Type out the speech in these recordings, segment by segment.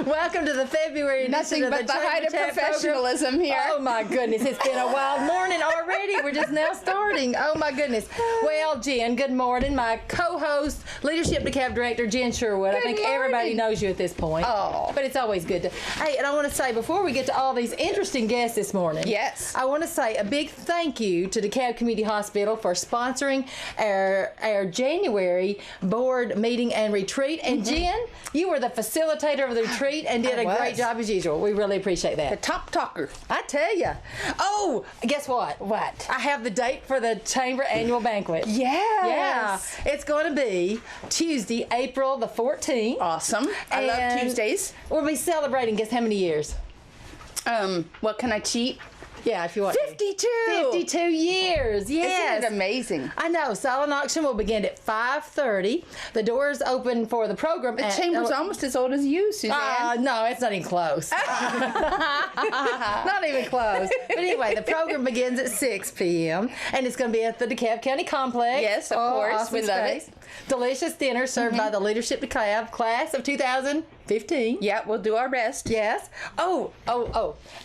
Welcome to the February Nothing edition but of the height of Chamber Chat professionalism program. here. Oh my goodness, it's been a wild morning already. We're just now starting. Oh my goodness. Well, Jen, good morning. My co-host, Leadership DeKalb Director, Jen Sherwood. I think everybody knows you at this point. Oh. But it's always good to. Hey, and I want to say, before we get to all these interesting guests this morning, yes, I want to say a big thank you to DeKalb Community Hospital for sponsoring our January board meeting and retreat. And Jen, you were the facilitator of the retreat and did a great job as usual. We really appreciate that. The top talker. I tell you. Oh, guess what? What? I have the date for the Chamber annual banquet. Yes. Yeah. It's going to be Tuesday, April the 14th. Awesome. I love Tuesdays. We'll be celebrating, guess how many years? What can I cheat? Yeah, if you want 52. 52 years, yes. Isn't it amazing? I know. Silent auction will begin at 5:30. The doors open for the program. The chamber's almost as old as you, Suzanne. No, it's not even close. Not even close. But anyway, the program begins at 6 p.m. and it's going to be at the DeKalb County Complex. Yes, of course. Awesome We love space. it. Delicious dinner served by the Leadership DeKalb class of 2015. Yeah, we'll do our best. Yes. Oh.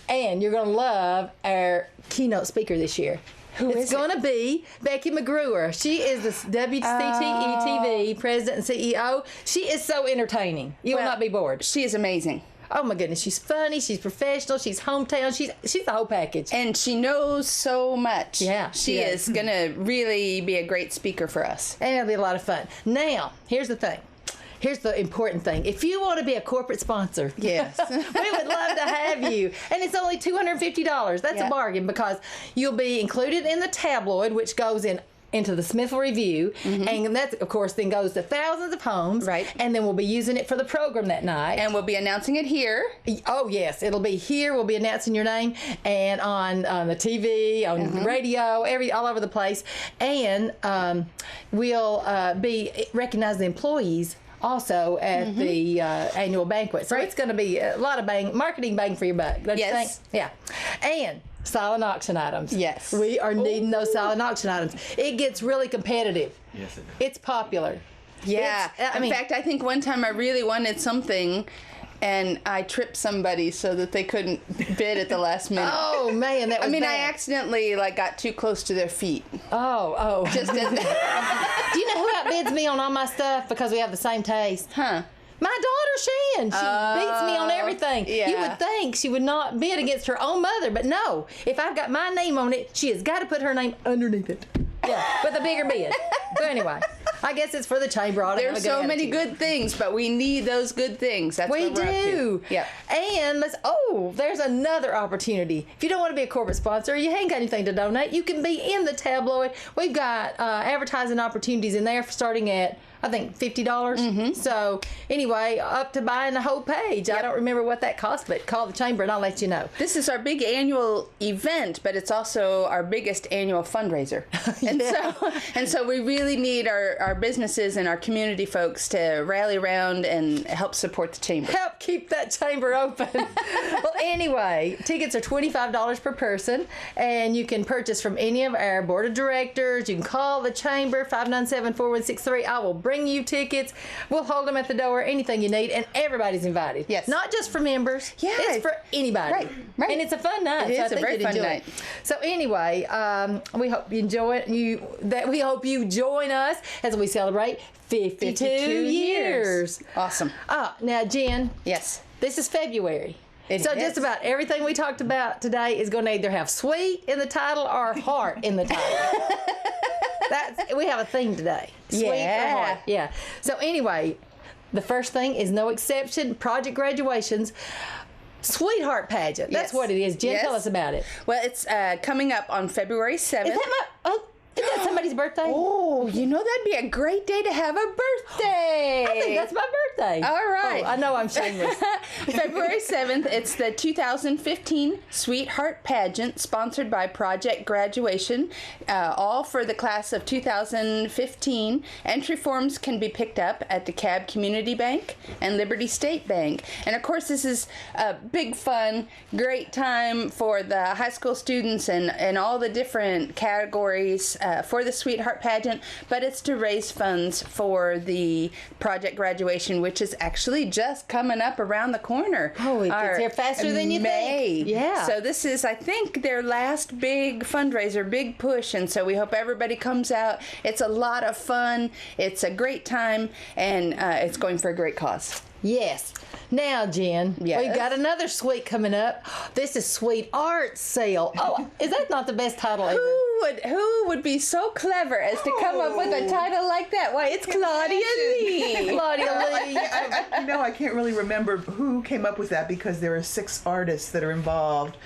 And you're going to love our keynote speaker this year. It's going to be Becky McGruer. She is the WCTE TV president and CEO. She is so entertaining. You will not be bored. She is amazing. Oh my goodness, she's funny, she's professional, she's hometown, she's the whole package. And she knows so much. Yeah, she is going to really be a great speaker for us. And it'll be a lot of fun. Now, here's the thing. Here's the important thing. If you want to be a corporate sponsor, yes, we would love to have you. And it's only $250. That's a bargain because you'll be included in the tabloid, which goes into the Smithville Review, and that, of course, then goes to thousands of homes. Right. And then we'll be using it for the program that night. And we'll be announcing it here. Oh, yes. It'll be here. We'll be announcing your name and on the TV, on the radio, all over the place. And we'll be recognizing the employees also at the annual banquet. So it's going to be a lot of marketing bang for your buck, don't you think? Yeah. And silent auction items. Yes. We are needing those silent auction items. It gets really competitive. Yes, it does. It's popular. Yeah. In fact, I think one time I really wanted something and I tripped somebody so that they couldn't bid at the last minute. Oh, man, that was bad. I accidentally got too close to their feet. Oh. Just as Do you know who outbids me on all my stuff because we have the same taste? Huh. My daughter, Shan. She beats me on everything. Yeah. You would think she would not bid against her own mother, but no. If I've got my name on it, she has got to put her name underneath it. Yeah, with a bigger bid. So anyway, I guess it's for the chamber. There's so many good things, but we need those good things. That's we what we're up do. to. Yeah. And there's another opportunity. If you don't want to be a corporate sponsor, you ain't got anything to donate, you can be in the tabloid. We've got advertising opportunities in there starting at, I think, $50. So anyway, up to buying the whole page. Yep. I don't remember what that costs, but call the chamber and I'll let you know. This is our big annual event, but it's also our biggest annual fundraiser. And so we really need our businesses and our community folks to rally around and help support the chamber. Help keep that chamber open. Well, anyway, tickets are $25 per person, and you can purchase from any of our board of directors. You can call the chamber, 597-4163. I will bring you tickets. We'll hold them at the door, anything you need, and everybody's invited. Yes. Not just for members. Yeah. It's for anybody. Right. And it's a fun night. It so is a very fun night. So anyway, we hope you enjoy it. We hope you join us as we celebrate 52 years. Awesome. Now, Jen. Yes. This is February. It so is. just about everything we talked about today is going to either have sweet in the title or heart in the title. We have a theme today. Sweet or heart. Yeah. So anyway, the first thing is no exception, project graduations. Sweetheart pageant. That's what it is. Jen, tell us about it. Well, it's coming up on February 7th. Is that somebody's birthday? Oh, that'd be a great day to have a birthday. I think that's my birthday. All right. Oh, I know I'm shameless. February 7th, it's the 2015 Sweetheart Pageant, sponsored by Project Graduation, all for the class of 2015. Entry forms can be picked up at DeKalb Community Bank and Liberty State Bank. And of course, this is a big fun, great time for the high school students and all the different categories for the Sweetheart Pageant, but it's to raise funds for the project graduation, which is actually just coming up around the corner. Oh, it gets here faster than you think. Yeah. So this is, I think, their last big fundraiser, big push, and so we hope everybody comes out. It's a lot of fun. It's a great time, and it's going for a great cause. Yes. Now, Jen, Yes. we've got another suite coming up. This is Sweet Art Sale. Oh, is that not the best title ever? Who would be so clever as to come up with a title like that? Why, it's Claudia Lee. Claudia Lee. I can't really remember who came up with that because there are 6 artists that are involved.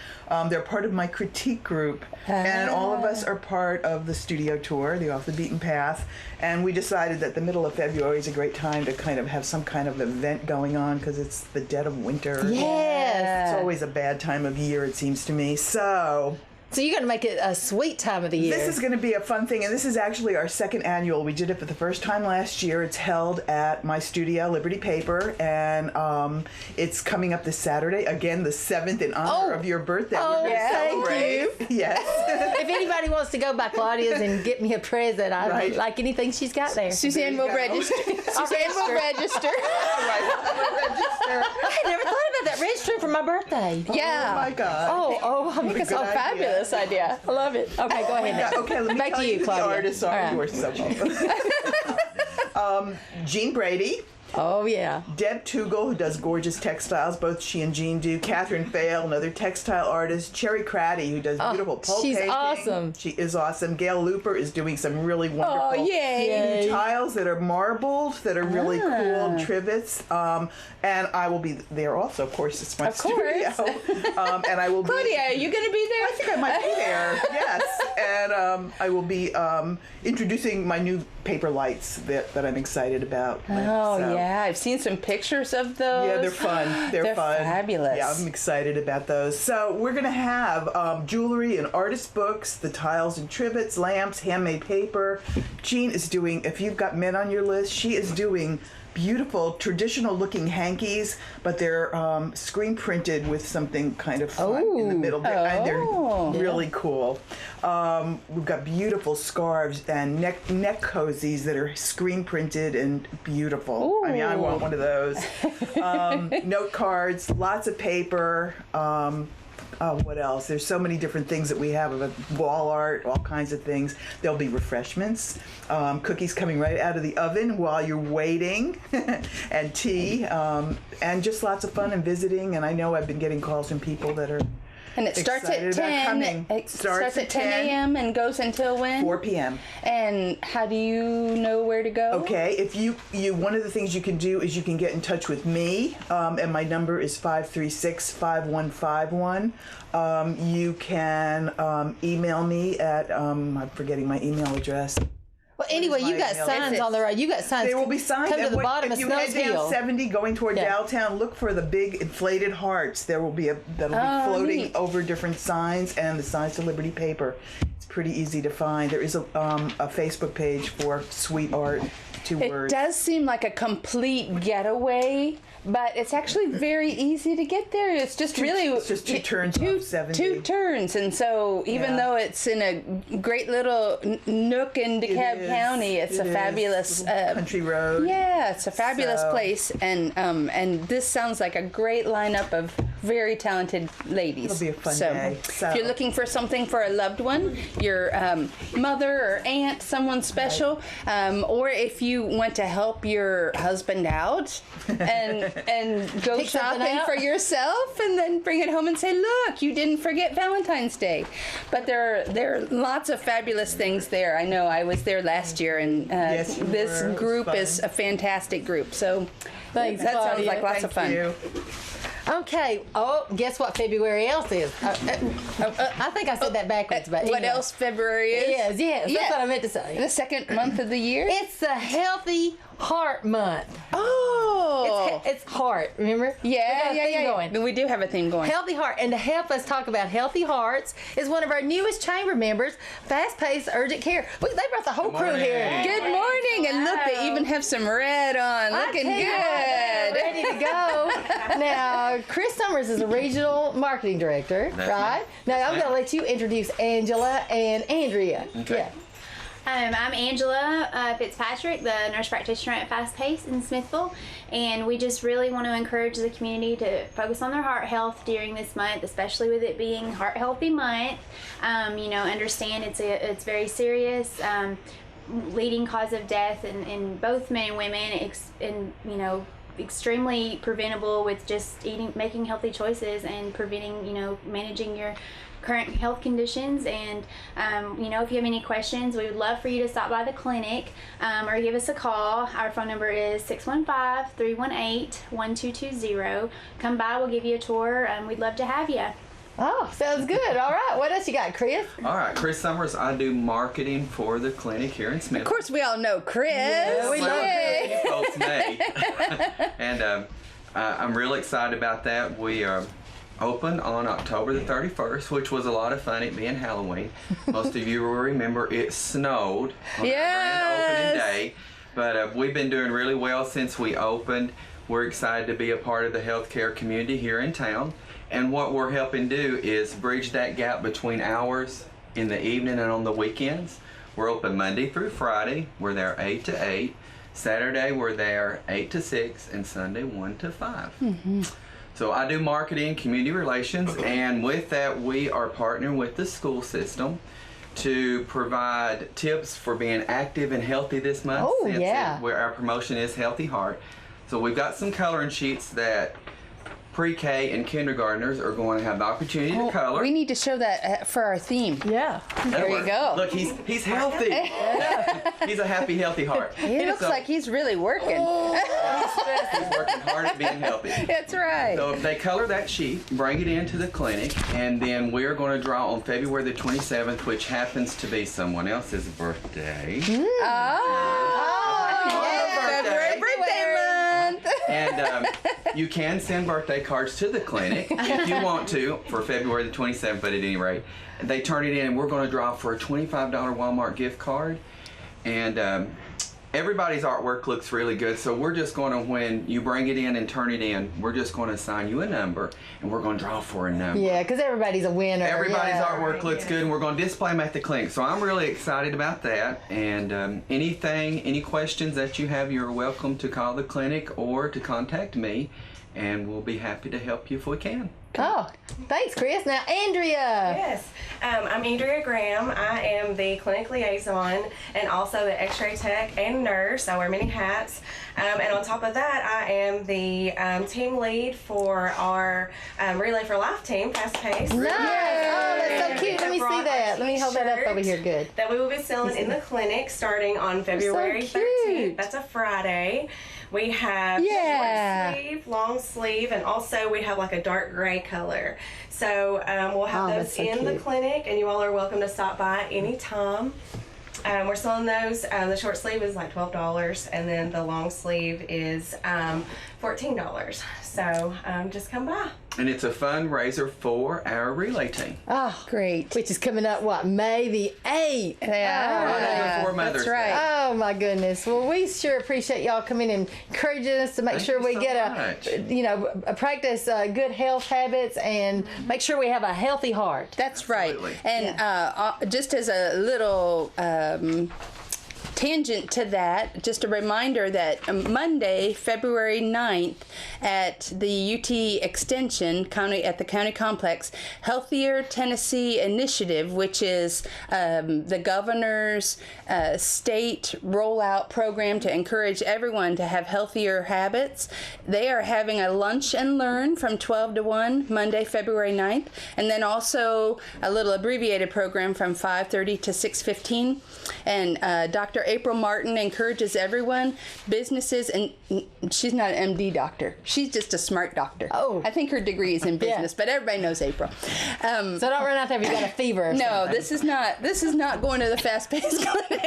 They're part of my critique group, and all of us are part of the studio tour, the Off the Beaten Path, and we decided that the middle of February is a great time to kind of have some kind of event going on because it's the dead of winter. Yes. It's always a bad time of year, it seems to me. So you're going to make it a sweet time of the year. This is going to be a fun thing, and this is actually our 2nd annual. We did it for the first time last year. It's held at my studio, Liberty Paper, and it's coming up this Saturday. Again, the 7th in honor of your birthday. Oh, We're going to celebrate. thank you. Yes. If anybody wants to go by Claudia's and get me a present, I'd like anything she's got there. Suzanne will register. Suzanne will register. All right. Register. I had never thought about that registering for my birthday. Yeah. Oh my God. I'm What a good idea. Fabulous idea. I love it. Okay, go ahead now. Okay, let me Back tell to you you, who Claudia. the artists are. All right. You are so welcome. Jean Brady. Oh, yeah. Deb Tugel, who does gorgeous textiles, both she and Jean do. Catherine Fail, another textile artist. Cherry Craddy, who does beautiful pole she's painting. awesome. She is awesome. Gail Looper is doing some really wonderful Oh, yay. Yay. tiles that are marbled, that are really cool, trivets. And I will be there also, of course, it's my studio. And I will be... Claudia, are you going to be there? I think I might be there, yes. And I will be introducing my new paper lights that I'm excited about. Oh, yeah. I've seen some pictures of those. Yeah, they're fun. They're fun. Fabulous. Yeah, I'm excited about those. So we're going to have jewelry and artist books, the tiles and trivets, lamps, handmade paper. Jean is doing, if you've got men on your list, she is doing beautiful traditional looking hankies, but they're screen printed with something kind of fun in the middle. They're really cool. We've got beautiful scarves and neck cozies that are screen printed and beautiful. Ooh. I mean, I want one of those. Note cards, lots of paper. What else? There's so many different things that we have of wall art, all kinds of things. There'll be refreshments, cookies coming right out of the oven while you're waiting, and tea, and just lots of fun and visiting. And I know I've been getting calls from people that are And it starts at excited about 10. coming. It starts at 10 a.m. and goes until when? 4 p.m. And how do you know where to go? Okay, if you one of the things you can do is you can get in touch with me, and my number is 536-5151. You can email me at I'm forgetting my email address. Well, anyway, you got signs on the road. You got signs. There will be signs. Come to the bottom of If you head Snow's down Hill. 70 going toward Daletown, look for the big inflated hearts. There will be that'll be floating neat. over different signs and the signs to Liberty Paper. It's pretty easy to find. There is a Facebook page for Sweet Art. 2 words. It does seem like a complete getaway, but it's actually very easy to get there. It's just It's just 2 turns off 70. 2 turns, and so even though it's in a great little nook in DeKalb County, it's a fabulous country road. Yeah, it's a fabulous place, and this sounds like a great lineup of very talented ladies. It'll be a fun day. So if you're looking for something for a loved one, your mother or aunt, someone special, or if you want to help your husband out and go Pick something shopping out. for yourself and then bring it home and say, look, you didn't forget Valentine's Day. But there are lots of fabulous things there. I know I was there last year, and Yes, you this were. It was group fun. is a fantastic group. So Thanks, that sounds Claudia. like lots of fun. Thank you. Okay. Oh, guess what February else is? I think I said that backwards, but What anyway. else February is? Yes. That's what I meant to say. The second month of the year? It's the Healthy Heart Month. Oh. It's heart, remember? We got a theme going. But we do have a theme going. Healthy Heart. And to help us talk about healthy hearts is one of our newest chamber members, Fast Paced Urgent Care. They brought the whole crew here. Good morning, and look, they even have some red on. Looking I tell you what, good. ready to go. Now, Chris Summers is a regional marketing director, right? Now, I'm going to let you introduce Angela and Andrea. Okay. Yeah. I'm Angela Fitzpatrick, the nurse practitioner at Fast Pace in Smithville, and we just really want to encourage the community to focus on their heart health during this month, especially with it being Heart Healthy Month. Understand it's very serious, leading cause of death in both men and women, extremely preventable with just making healthy choices and preventing, managing your current health conditions. And if you have any questions, we would love for you to stop by the clinic or give us a call. Our phone number is 615-318-1220. Come by, we'll give you a tour, and we'd love to have you. Oh, sounds good. All right. What else you got, Chris? All right, Chris Summers. I do marketing for the clinic here in Smithville. Of course, we all know Chris. Yeah, we love Chris. You folks may. And I'm really excited about that. We opened on October the 31st, which was a lot of fun, it being Halloween. Most of you will remember it snowed on our grand opening day. But we've been doing really well since we opened. We're excited to be a part of the healthcare community here in town. And what we're helping do is bridge that gap between hours in the evening and on the weekends. We're open Monday through Friday. We're there 8 to 8. Saturday, we're there 8 to 6. And Sunday, 1 to 5. Mm-hmm. So I do marketing, community relations, and with that, we are partnering with the school system to provide tips for being active and healthy this month. Oh, yeah. Where our promotion is Healthy Heart. So we've got some coloring sheets that pre-K and kindergartners are going to have the opportunity to color. We need to show that for our theme. Yeah. There you go. Look, he's healthy. He's a happy, healthy heart. He looks like he's really working. He's working hard at being healthy. That's right. So if they color that sheet, bring it into the clinic, and then we're going to draw on February the 27th, which happens to be someone else's birthday. February birthday month. And you can send birthday cards to the clinic if you want to for February the 27th, but at any rate, they turn it in and we're going to draw for a $25 Walmart gift card. And everybody's artwork looks really good, so we're just going to, when you bring it in and turn it in, we're just going to assign you a number and we're going to draw for a number. Yeah, because everybody's a winner. Everybody's artwork looks good, and we're going to display them at the clinic. So I'm really excited about that. And any questions that you have, you're welcome to call the clinic or to contact me, and we'll be happy to help you if we can. Oh, thanks, Chris. Now, Andrea. Yes, I'm Andrea Graham. I am the clinic liaison and also the x-ray tech and nurse. I wear many hats. And on top of that, I am the team lead for our Relay for Life team, Fast Pace. Nice. Oh, that's so cute. Let me see that. Let me hold that up over here. Good. That we will be selling in the clinic starting on February 13th. That's a Friday. We have short sleeve, long sleeve, and also we have like a dark gray color. So we'll have those in the clinic, and you all are welcome to stop by anytime. We're selling those. The short sleeve is like $12, and then the long sleeve is $14. So just come by. And it's a fundraiser for our relay team. Oh, great. Which is coming up, May the 8th. Yeah, before Mother's that's right. Day. Oh, my goodness. Well, we sure appreciate y'all coming and encouraging us to make sure we get practice good health habits and make sure we have a healthy heart. That's right. And just as a little tangent to that, just a reminder that Monday, February 9th, at the UT Extension at the County Complex, Healthier Tennessee Initiative, which is the governor's state rollout program to encourage everyone to have healthier habits. They are having a lunch and learn from 12 to 1 Monday, February 9th, and then also a little abbreviated program from 5:30 to 6:15. And Dr. April Martin encourages everyone, businesses, and she's not an MD doctor. She's just a smart doctor. Oh. I think her degree is in business, but everybody knows April. So don't run out there if you got a fever or no, something. this is not going to the fast-paced clinic.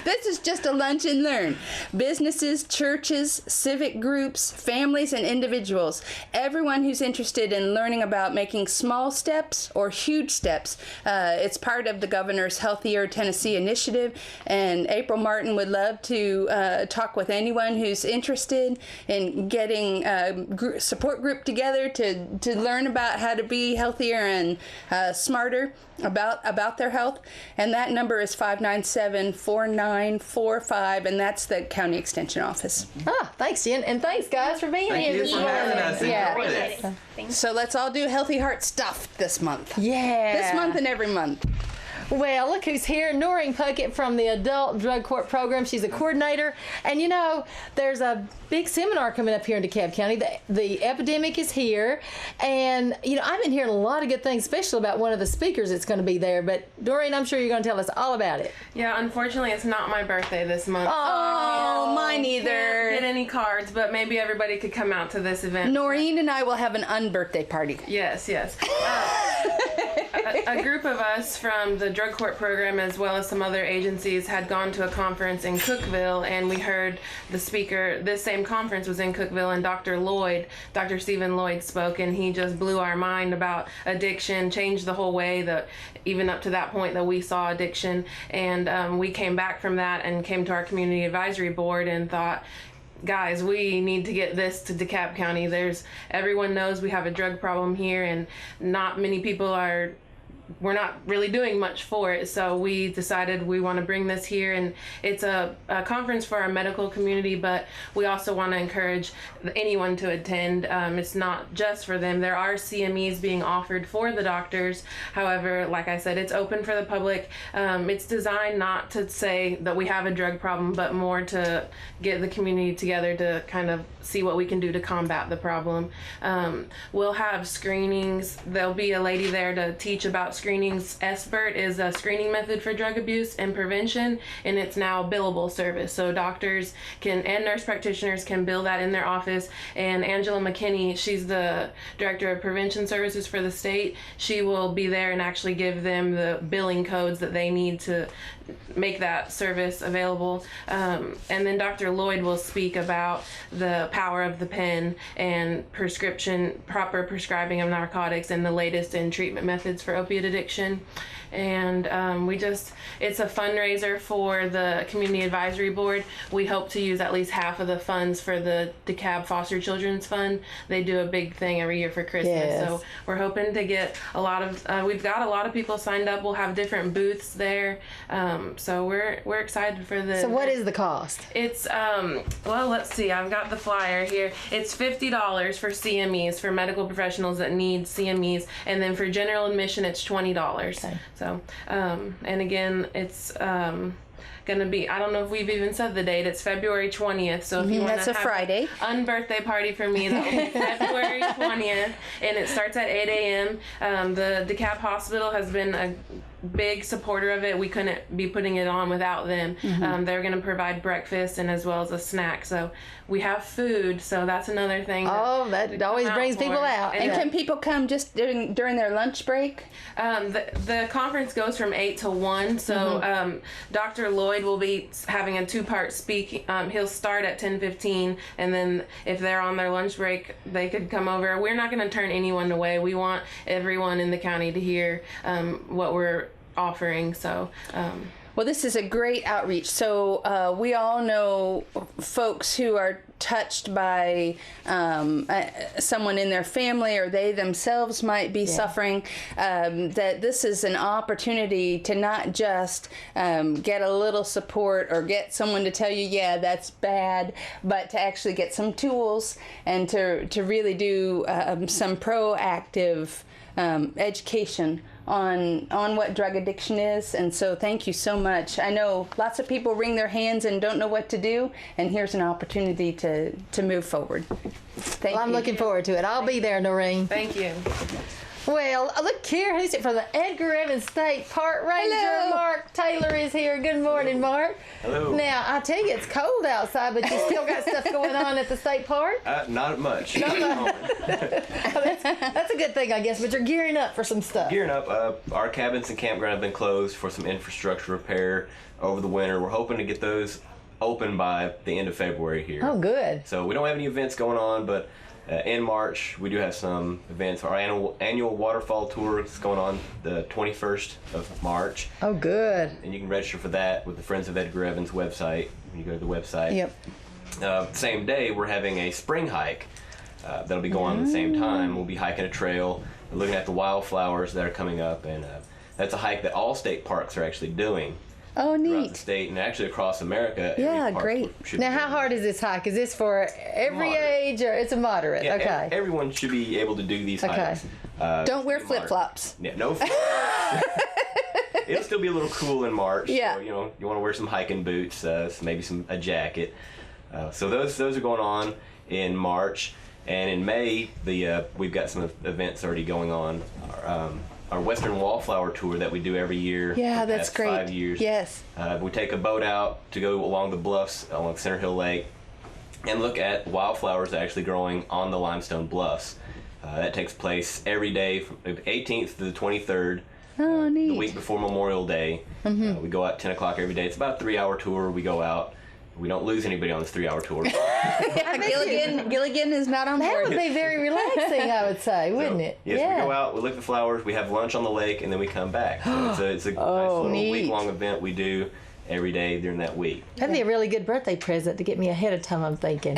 This is just a lunch and learn. Businesses, churches, civic groups, families, and individuals. Everyone who's interested in learning about making small steps or huge steps. It's part of the governor's Healthier Tennessee initiative, and April Martin would love to talk with anyone who's interested in getting a support group together to learn about how to be healthier and smarter about their health. And that number is 597-4945, and that's the county extension office. Thanks, Jen, and thanks, guys, for being Thank here you this for having morning. us. Yeah. Enjoyed Appreciate it. it. Thanks. So let's all do Healthy Heart Stuff this month. Yeah. This month and every month. Well, look who's here. Noreen Puckett from the Adult Drug Court Program. She's a coordinator. And you know, there's a big seminar coming up here in DeKalb County. The epidemic is here. And, you know, I've been hearing a lot of good things, especially about one of the speakers that's going to be there. But, Noreen, I'm sure you're going to tell us all about it. Yeah, unfortunately, it's not my birthday this month. Oh, mine either. Can't get any cards, but maybe everybody could come out to this event. Noreen and I will have an unbirthday party. Yes. A group of us from the drug court program, as well as some other agencies, had gone to a conference in Cookeville, and we heard the speaker. This same conference was in Cookeville, and Dr. Stephen Lloyd spoke, and he just blew our mind about addiction, changed the whole way that, even up to that point, that we saw addiction. And we came back from that and came to our community advisory board and thought, guys, we need to get this to DeKalb County. Everyone knows we have a drug problem here, and not many people we're not really doing much for it. So we decided we want to bring this here, and it's a conference for our medical community, but we also want to encourage anyone to attend. It's not just for them. There are CMEs being offered for the doctors. However, like I said, it's open for the public. It's designed not to say that we have a drug problem, but more to get the community together to kind of see what we can do to combat the problem. We'll have screenings. There'll be a lady there to teach about screenings. SBIRT is a screening method for drug abuse and prevention, and it's now a billable service. So doctors and nurse practitioners can bill that in their office. And Angela McKinney, she's the director of prevention services for the state. She will be there and actually give them the billing codes that they need to make that service available. And then Dr. Lloyd will speak about the power of the pen and proper prescribing of narcotics and the latest in treatment methods for opiate addiction. And it's a fundraiser for the Community Advisory Board. We hope to use at least half of the funds for the DeKalb Foster Children's Fund. They do a big thing every year for Christmas. Yes. So we're hoping to get we've got a lot of people signed up. We'll have different booths there. So we're excited for the. So what is the cost? It's well, let's see. I've got the flyer here. It's $50 for CMEs, for medical professionals that need CMEs, and then for general admission, it's $20. Okay. So, and again, it's gonna be, I don't know if we've even said the date. It's February 20th. So if you want That's to a have Friday. an unbirthday party for me, that will be February 20th, and it starts at 8 a.m. The DeKalb Hospital has been a big supporter of it. We couldn't be putting it on without them. They're going to provide breakfast and as well as a snack. So we have food. So that's another thing. That always brings people out. And can people come just during their lunch break? The conference goes from 8 to 1. So Dr. Lloyd will be having a 2-part speak. He'll start at 10:15, and then if they're on their lunch break, they could come over. We're not going to turn anyone away. We want everyone in the county to hear what we're offering. So Well, this is a great outreach. So we all know folks who are touched by someone in their family, or they themselves might be suffering, that this is an opportunity to not just get a little support or get someone to tell you, yeah, that's bad, but to actually get some tools and to really do some proactive education on what drug addiction is. And so thank you so much. I know lots of people wring their hands and don't know what to do, and here's an opportunity to move forward. Thank you. I'm looking forward to it. I'll be there, Noreen. thank you. Well, look here, who's it from the Edgar Evans State Park Ranger? Hello. Mark Taylor is here. Good morning, Mark. Hello. Now, I tell you, it's cold outside, but you still got stuff going on at the state park? Not much. That's a good thing, I guess, but you're gearing up for some stuff. Gearing up. Our cabins and campground have been closed for some infrastructure repair over the winter. We're hoping to get those open by the end of February here. Oh, good. So we don't have any events going on, but in March we do have some events. Our annual waterfall tour is going on the 21st of March. Oh, good. And you can register for that with the Friends of Edgar Evans website. When you go to the website. Yep. Same day, we're having a spring hike that'll be going on at the same time. We'll be hiking a trail, looking at the wildflowers that are coming up, and that's a hike that all state parks are actually doing. Oh, Throughout the neat. state and actually across America. Yeah, every park great. should Now, be how doing hard is this hike? Is this for every Moderate. age, or it's a moderate? Yeah, okay. everyone should be able to do these Okay. hikes. Don't wear moderate. flip-flops. Yeah, no. It'll still be a little cool in March. Yeah. So, you want to wear some hiking boots, maybe a jacket. So those are going on in March, and in May we've got some events already going on. Our Western Wallflower Tour that we do every year. Yeah, for the that's past great. 5 years. Yes. We take a boat out to go along the bluffs along Center Hill Lake and look at wildflowers actually growing on the limestone bluffs. That takes place every day from the 18th to the 23rd. Oh, neat. The week before Memorial Day. We go out 10 o'clock every day. It's about a 3-hour tour. We go out. We don't lose anybody on this 3-hour tour. Gilligan is not on That board. would be very relaxing, I would say, wouldn't it? Yes, we go out, we look at the flowers, we have lunch on the lake, and then we come back. So it's a nice little neat. week-long event we do every day during that week. That'd be a really good birthday present to get me ahead of time, I'm thinking.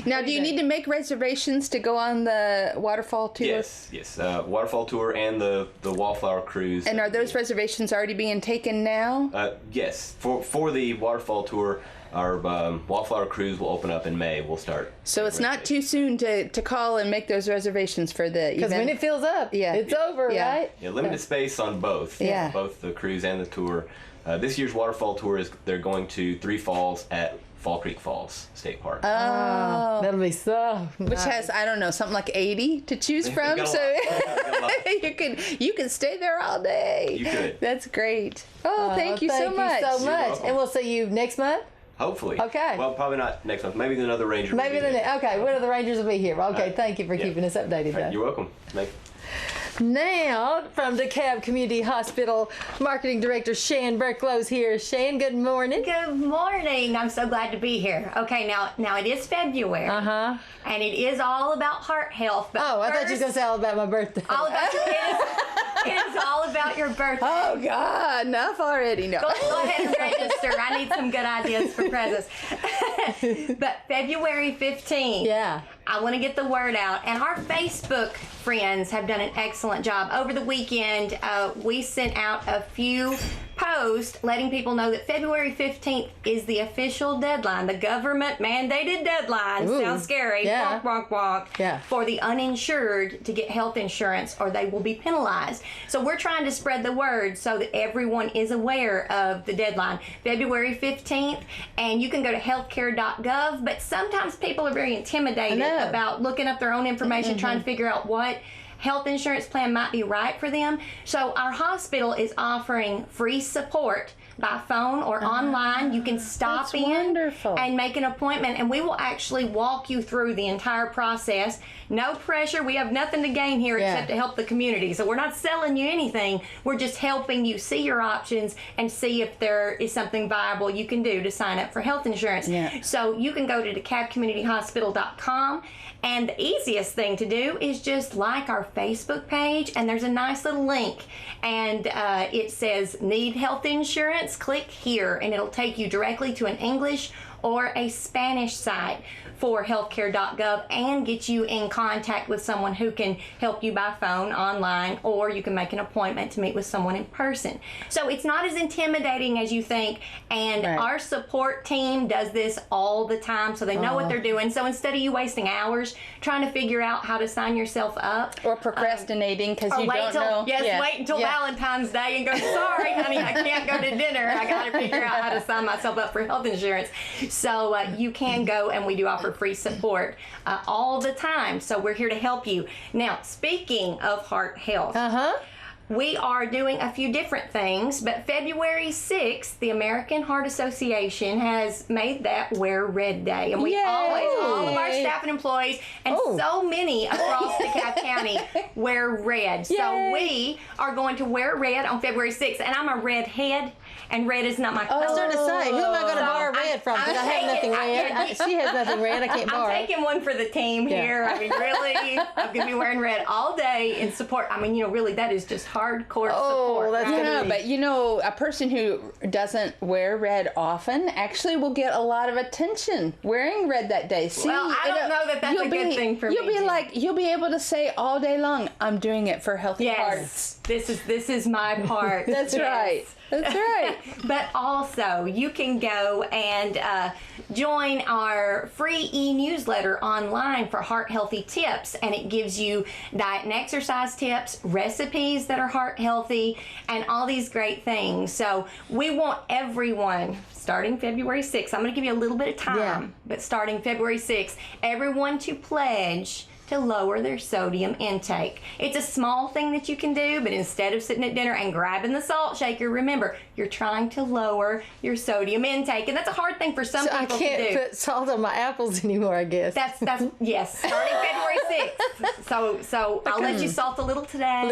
Now, do you need to make reservations to go on the waterfall tour? Yes. Waterfall tour and the Wallflower cruise. And are those reservations already being taken now? Yes. For the waterfall tour, our Wallflower cruise will open up in May. We'll start. So it's not too soon to call and make those reservations for the event. Because when it fills up, Yeah. it's over, Yeah. right? Yeah, limited space on both. Yeah. Both the cruise and the tour. This year's waterfall tour they're going to 3 falls at Fall Creek Falls State Park. Oh. That'll be so Which has, I don't know, something like 80 to choose They've from. got a So lot. you can stay there all day. You could. That's great. Oh, thank you so much. Thank you so much. welcome. And we'll see you next month? Hopefully. Okay. Well, probably not next month. Maybe another ranger. will Maybe be there. okay, one of the Rangers will be here. Okay, right. thank you for Yeah. keeping us updated, though. You're welcome. Thank you. Now, from DeKalb Community Hospital, Marketing Director Shan Burklow's here. Shan, good morning. Good morning. I'm so glad to be here. Okay, now it is February. Uh-huh. And it is all about heart health. But Oh, I thought you were first, going to say all about my birthday. all about your it is all about your birthday. Oh, God, enough already. No. Go ahead and register. I need some good ideas for presents. But February 15th. Yeah. I want to get the word out, and our Facebook friends have done an excellent job. Over the weekend, we sent out a few posts letting people know that February 15th is the official deadline, the government mandated deadline. Ooh, Sounds scary. yeah. Wonk, wonk, wonk. Yeah. For the uninsured to get health insurance, or they will be penalized. So we're trying to spread the word so that everyone is aware of the deadline, February 15th, and you can go to healthcare.gov, but sometimes people are very intimidated about looking up their own information, trying to figure out what health insurance plan might be right for them. So our hospital is offering free support by phone or online. You can stop That's in wonderful. and make an appointment, and we will actually walk you through the entire process. No pressure. We have nothing to gain here except to help the community. So we're not selling you anything. We're just helping you see your options and see if there is something viable you can do to sign up for health insurance. Yeah. So you can go to DeKalbCommunityHospital.com, and the easiest thing to do is just like our Facebook page, and there's a nice little link, and it says need health insurance. Click here, and it'll take you directly to an English or a Spanish site for healthcare.gov and get you in contact with someone who can help you by phone, online, or you can make an appointment to meet with someone in person. So it's not as intimidating as you think, and our support team does this all the time, so they know what they're doing. So instead of you wasting hours trying to figure out how to sign yourself up, Or procrastinating because or you wait don't till know. wait until Valentine's Day and go, sorry honey, I can't go to dinner, I gotta figure out how to sign myself up for health insurance. So you can go, and we do offer free support all the time. So we're here to help you. Now, speaking of heart health, we are doing a few different things, but February 6th, the American Heart Association has made that Wear Red Day. And we always, all of our staff and employees, and so many across DeKalb County wear red. So we are going to wear red on February 6th, and I'm a redhead, and red is not my color. I was starting to say, who am I going to borrow red from? Because I have nothing red. She has nothing red. I can't borrow. I'm taking one for the team here. I mean, really, I'm going to be wearing red all day in support. I mean, really, that is just hardcore support. That's Yeah, but a person who doesn't wear red often actually will get a lot of attention wearing red that day. See, Well, I don't know that that's a good thing for me. You'll be able to say all day long, I'm doing it for healthy hearts. This is my part. That's right. That's right. But also, you can go and join our free e-newsletter online for heart healthy tips, and it gives you diet and exercise tips, recipes that are heart healthy, and all these great things. So we want everyone, starting February 6th, I'm going to give you a little bit of time, but starting February 6th, everyone to pledge to lower their sodium intake. It's a small thing that you can do, but instead of sitting at dinner and grabbing the salt shaker, remember, you're trying to lower your sodium intake, and that's a hard thing for some people to do. I can't put salt on my apples anymore, I guess. That's yes, starting February 6th. So I'll let you salt a little today. A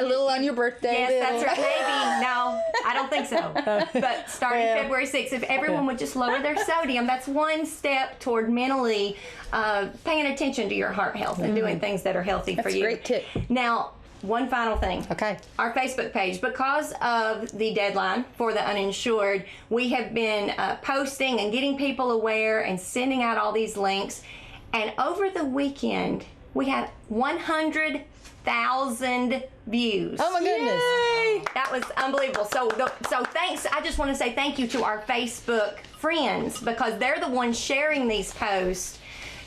little on your birthday. Yes, that's right. Maybe. No, I don't think so. But starting February 6th, if everyone would just lower their sodium, that's one step toward mentally paying attention to your heart health and doing things that are healthy for you. That's a great tip. Now, one final thing. Okay. Our Facebook page, because of the deadline for the uninsured, we have been posting and getting people aware and sending out all these links. And over the weekend, we had 100,000 views. Oh my goodness. Yay! That was unbelievable. So thanks. I just want to say thank you to our Facebook friends, because they're the ones sharing these posts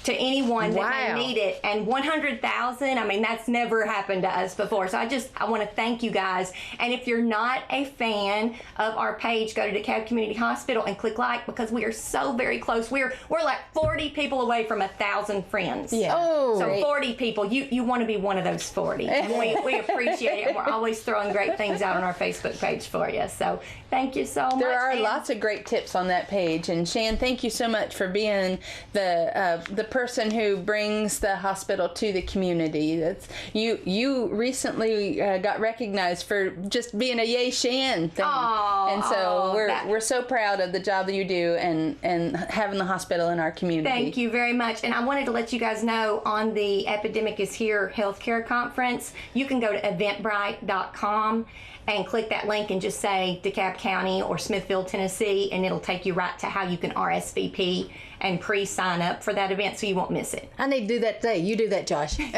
to anyone that may need it. And 100,000, I mean, that's never happened to us before. So I want to thank you guys. And if you're not a fan of our page, go to DeKalb Community Hospital and click like, because we are so very close. We're like 40 people away from 1,000 friends. Yeah. So 40 people, you want to be one of those 40. We appreciate it. And we're always throwing great things out on our Facebook page for you. So thank you so much. There are lots of great tips on that page. And Shan, thank you so much for being the person who brings the hospital to the community. That's you recently got recognized for just being a Yay Shan thing. And so we're so proud of the job that you do and having the hospital in our community. Thank you very much. And I wanted to let you guys know, on the Epidemic is Here Healthcare Conference, you can go to eventbrite.com and click that link and just say DeKalb County or Smithville, Tennessee, and it'll take you right to how you can RSVP and pre-sign up for that event so you won't miss it. I need to do that today. You do that, Josh. Check.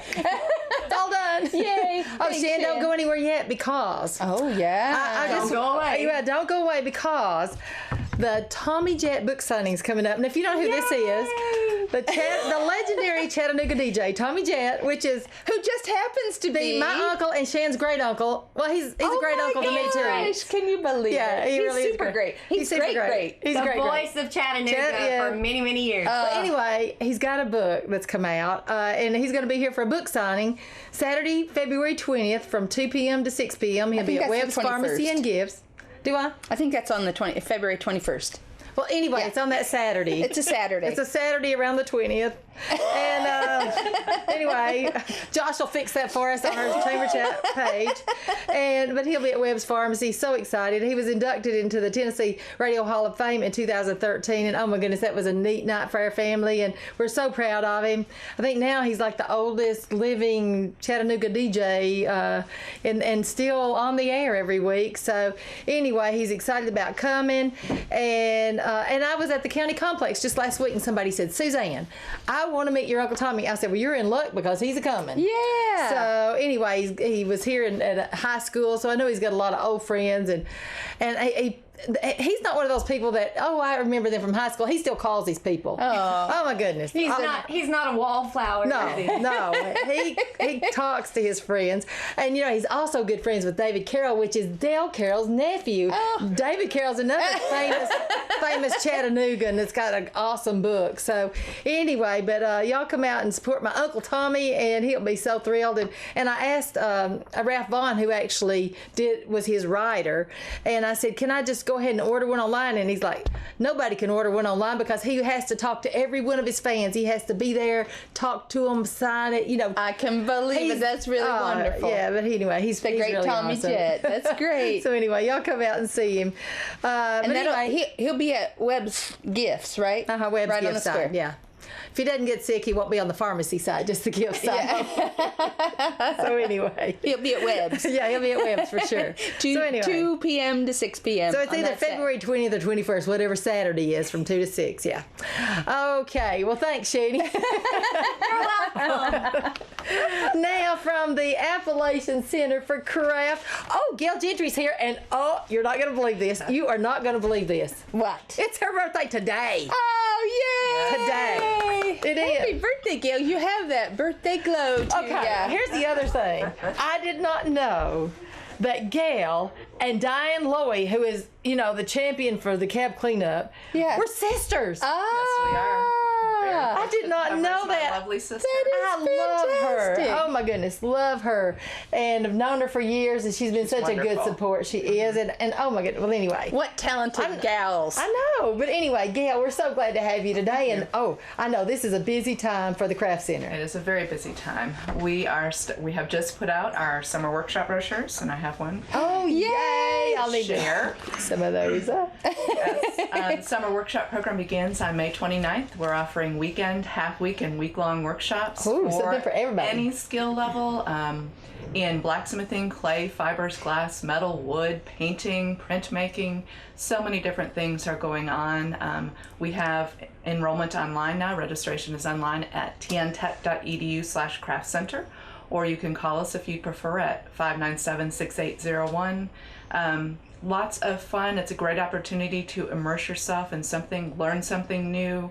It's all done. Yay. Shan, don't go anywhere yet, because Don't go away. Don't go away, because the Tommy Jett book signing's coming up. And if you don't know who this is, the legendary Chattanooga DJ, Tommy Jett, who just happens to be my uncle and Shan's great uncle. Well, he's a great uncle to me too. Can you believe it? He really is super great. He's super great. He's the great. voice of Chattanooga for many, many years. But anyway, he's got a book that's come out, and he's going to be here for a book signing Saturday, February 20th from 2 p.m. to 6 p.m. He'll be at Webb's Pharmacy and Gifts. Do I? I think that's on the February 21st. Well, anyway, it's on that Saturday. It's a Saturday. It's a Saturday around the 20th. And anyway, Josh will fix that for us on our Chamber Chat page. But he'll be at Webb's Pharmacy. So excited. He was inducted into the Tennessee Radio Hall of Fame in 2013. And oh my goodness, that was a neat night for our family. And we're so proud of him. I think now he's like the oldest living Chattanooga DJ and still on the air every week. So anyway, he's excited about coming. And I was at the county complex just last week, and somebody said, Suzanne, I want to meet your Uncle Tommy. I said, well, you're in luck, because he's a coming. Yeah. So anyway, he was here at high school, so I know he's got a lot of old friends, and he he's not one of those people that, I remember them from high school. He still calls these people. Oh my goodness. He's not a wallflower. No. He talks to his friends. And he's also good friends with David Carroll, which is Dale Carroll's nephew. David Carroll's another famous Chattanoogan that's got an awesome book. So anyway, but y'all come out and support my Uncle Tommy, and he'll be so thrilled. And I asked Ralph Vaughn, who actually was his writer, and I said, can I just go ahead and order one online? And he's like, nobody can order one online because he has to talk to every one of his fans. He has to be there, talk to them, sign it. I can believe it. That's really wonderful. Yeah, but anyway, he's the great really Tommy awesome. Jet. That's great. So anyway, y'all come out and see him. And anyway, he'll be at Webb's Gifts, right? Webb's right Gift on the square. side, yeah. If he doesn't get sick, he won't be on the pharmacy side, just the gift side. Yeah. So anyway. He'll be at Webb's. Yeah, he'll be at Webb's for sure. 2 p.m. to 6 p.m. So it's either February 20th or 21st, whatever Saturday is, from 2 to 6, yeah. Okay, well, thanks, Shady. You're welcome. Now from the Appalachian Center for Craft. Gail Gentry's here, and you're not going to believe this. You are not going to believe this. What? It's her birthday today. Oh, yay! Today. It is. Happy birthday, Gail. You have that birthday glow, too. Okay, here's the other thing. I did not know that Gail and Diane Lowy, who is, the champion for the cab cleanup, were sisters. Oh. Yes, we are. I did not know that. Lovely sister. I love her. Oh my goodness, love her, and I've known her for years, and she's been such a good support. She is, and oh my goodness. Well, anyway, what talented gals! I know, but anyway, Gail, we're so glad to have you today. And I know this is a busy time for the Craft Center. It is a very busy time. We have just put out our summer workshop brochures, and I have one. Oh yay! I'll need share some of those. Yes. The summer workshop program begins on May 29th. We're offering weekend, half-week, and week-long workshops something for everybody. Any skill level in blacksmithing, clay, fibers, glass, metal, wood, painting, printmaking. So many different things are going on. We have enrollment online now. Registration is online at tntech.edu/craftcenter, or you can call us if you'd prefer at 597-6801. Lots of fun. It's a great opportunity to immerse yourself in something, learn something new.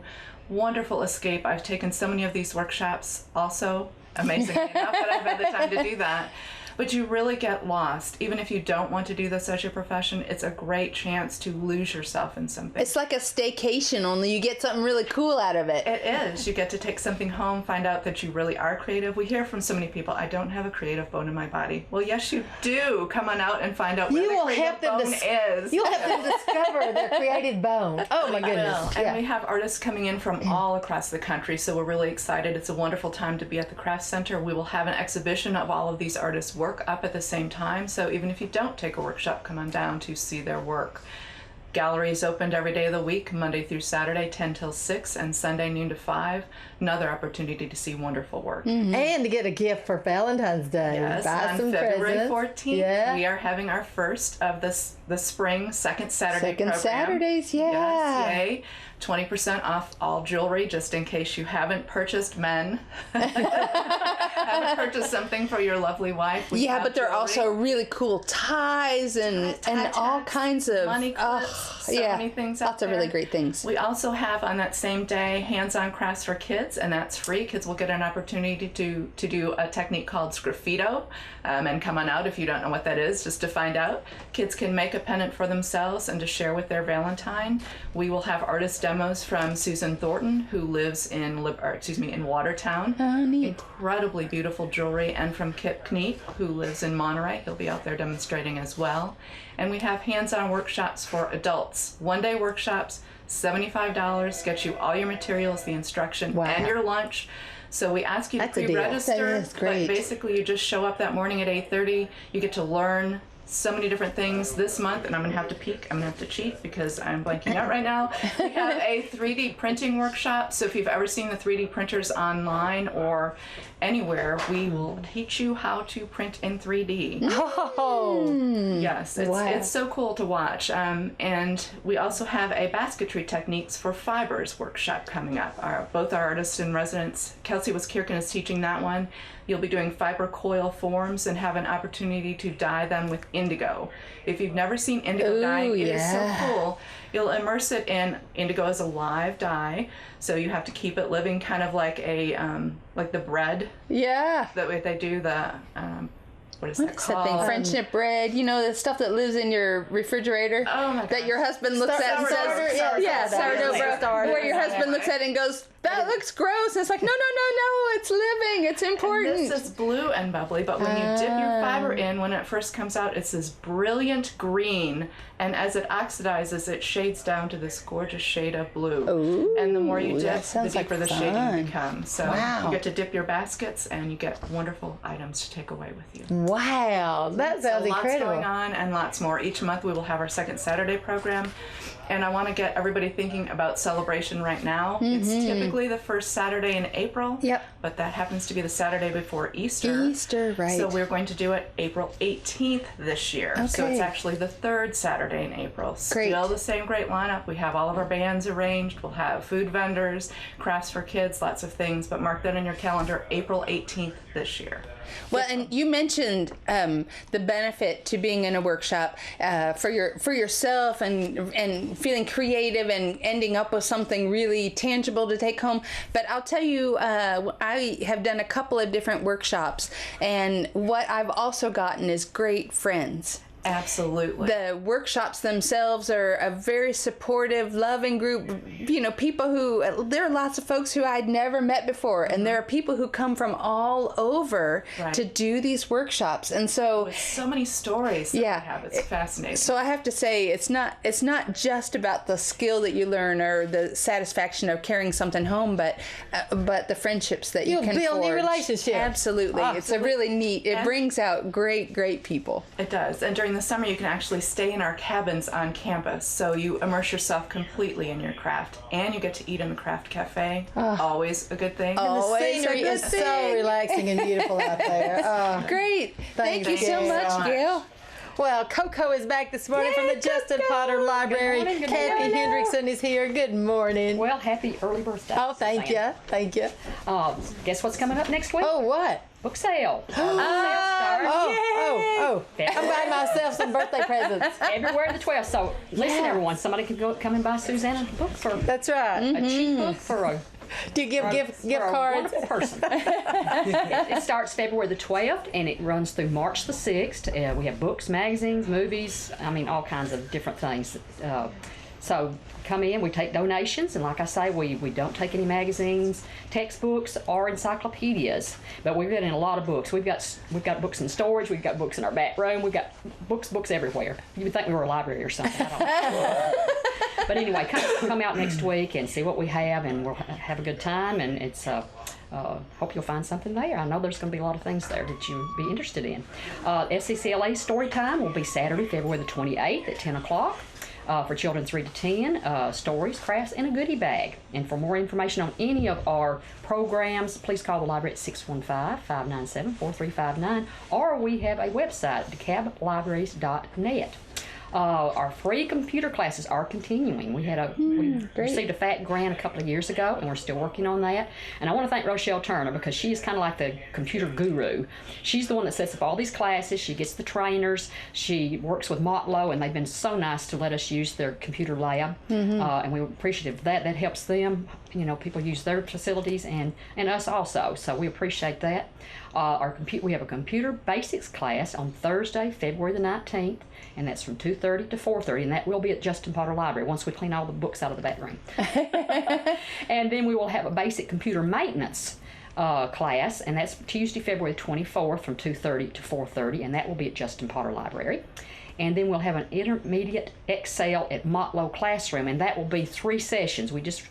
Wonderful escape. I've taken so many of these workshops also, amazingly enough, that I've had the time to do that. But you really get lost. Even if you don't want to do this as your profession, it's a great chance to lose yourself in something. It's like a staycation, only you get something really cool out of it. It is. You get to take something home, find out that you really are creative. We hear from so many people, I don't have a creative bone in my body. Well, yes, you do. Come on out and find out where the creative bone is. You'll help them discover their creative bone. Oh, my goodness. And we have artists coming in from all across the country, so we're really excited. It's a wonderful time to be at the Craft Center. We will have an exhibition of all of these artists' work up at the same time, so even if you don't take a workshop, come on down to see their work. Gallery is opened every day of the week, Monday through Saturday, 10 till 6, and Sunday noon to 5. Another opportunity to see wonderful work. Mm-hmm. And to get a gift for Valentine's Day. Yes, buy on some February presents. 14th, we are having our first of the spring second Saturday program. Saturdays, yeah. Yes, yay. 20% off all jewelry, just in case you haven't purchased haven't purchased something for your lovely wife. But there are also really cool ties and all kinds of money clips, many things out lots of really great things. We also have on that same day hands-on crafts for kids, and that's free. Kids will get an opportunity to do a technique called sgraffito, and come on out if you don't know what that is, just to find out. Kids can make a pennant for themselves and to share with their Valentine. We will have artist demos from Susan Thornton, who lives in Watertown. Oh, neat. Incredibly beautiful jewelry, and from Kip Kneep, who lives in Monterey. He'll be out there demonstrating as well. And we have hands-on workshops for adults. One-day workshops, $75, get you all your materials, the instruction, and your lunch. So we ask you to pre-register, but basically you just show up that morning at 8:30. You get to learn so many different things this month, and I'm going to have to peek. I'm going to have to cheat because I'm blanking out right now. We have a 3D printing workshop. So if you've ever seen the 3D printers online or anywhere, we will teach you how to print in 3D. Oh! Yes, it's so cool to watch. And we also have a basketry techniques for fibers workshop coming up. Both our artists in residence, Kelsey Wiskirchen is teaching that one. You'll be doing fiber coil forms and have an opportunity to dye them with indigo. If you've never seen indigo dyeing, it is so cool. You'll immerse it in indigo as a live dye, so you have to keep it living, kind of like a like the bread. Yeah. That way they do the what is that What's called? that thing? Friendship bread. You know, the stuff that lives in your refrigerator. Oh my gosh. That your husband looks at and says, sourdough bread. Where your husband looks at it and goes, that looks gross. And it's like, no, it's living. It's important. And this is blue and bubbly, but when you dip your fiber in, when it first comes out, it's this brilliant green. And as it oxidizes, it shades down to this gorgeous shade of blue. Ooh, and the more you dip, the like deeper the fun. shading becomes. So Wow. you get to dip your baskets, and you get wonderful items to take away with you. Wow, that sounds Lots incredible. going on and lots more. Each month we will have our second Saturday program. And I want to get everybody thinking about celebration right now. It's typically the first Saturday in April. Yep. But that happens to be the Saturday before Easter. Easter, right. So we're going to do it April 18th this year. So Okay. it's actually the third Saturday in April. Great. Still the same great lineup. We have all of our bands arranged. We'll have food vendors, crafts for kids, lots of things. But mark that in your calendar, April 18th this year. Well, and you mentioned the benefit to being in a workshop for yourself and feeling creative and ending up with something really tangible to take home. But I'll tell you, I have done a couple of different workshops, and what I've also gotten is great friends. Absolutely. The workshops themselves are a very supportive, loving group. You know, people who, there are lots of folks who I'd never met before, and there are people who come from all over to do these workshops. And so, with so many stories that we have, it's fascinating. so I have to say, it's not just about the skill that you learn or the satisfaction of carrying something home, but the friendships that you can build new forge. relationships. Absolutely. It's a really neat, it brings out great people. It does. And during the summer, you can actually stay in our cabins on campus. So you immerse yourself completely in your craft, and you get to eat in the craft cafe. Always a good thing. The scenery is so relaxing and beautiful out there. Great. Thank you so you much, so much. Gail. Well, Coco is back this morning from the Justin Potter Library. Good Kathy morning. Hendrickson is here. Good morning. Well, happy early birthday. Oh, thank you. Thank you. Guess what's coming up next week? Oh, what? Book sale. I'm buying myself some birthday presents. February the 12th. So listen, everyone, somebody can come and buy Susanna's book for That's right. a cheap book for a Do you give gift for a cards? wonderful person. It starts February the 12th and it runs through March the 6th. We have books, magazines, movies, I mean all kinds of different things. So come in, we take donations, and like I say, we don't take any magazines, textbooks, or encyclopedias, but we've got in a lot of books. We've got books in storage, we've got books in our back room, we've got books everywhere. You would think we were a library or something. I don't know. But anyway, come out next week and see what we have, and we'll have a good time, and it's hope you'll find something there. I know there's going to be a lot of things there that you'll be interested in. SCCLA Story Time will be Saturday, February the 28th at 10 o'clock. For children 3 to 10, stories, crafts, and a goodie bag. And for more information on any of our programs, please call the library at 615-597-4359, or we have a website, DeKalbLibraries.net. Our free computer classes are continuing. We received a FAT grant a couple of years ago, and we're still working on that. And I want to thank Rochelle Turner, because she's kind of like the computer guru. She's the one that sets up all these classes. She gets the trainers. She works with Motlow, and they've been so nice to let us use their computer lab. And we're appreciative of that. That helps them. You know, people use their facilities and us also. So we appreciate that. We have a computer basics class on Thursday, February the 19th, and that's from 2:30 to 4:30, and that will be at Justin Potter Library once we clean all the books out of the back room. And then we will have a basic computer maintenance class, and that's Tuesday, February 24th from 2:30 to 4:30, and that will be at Justin Potter Library. And then we'll have an intermediate Excel at Motlow Classroom, and that will be 3 sessions. We just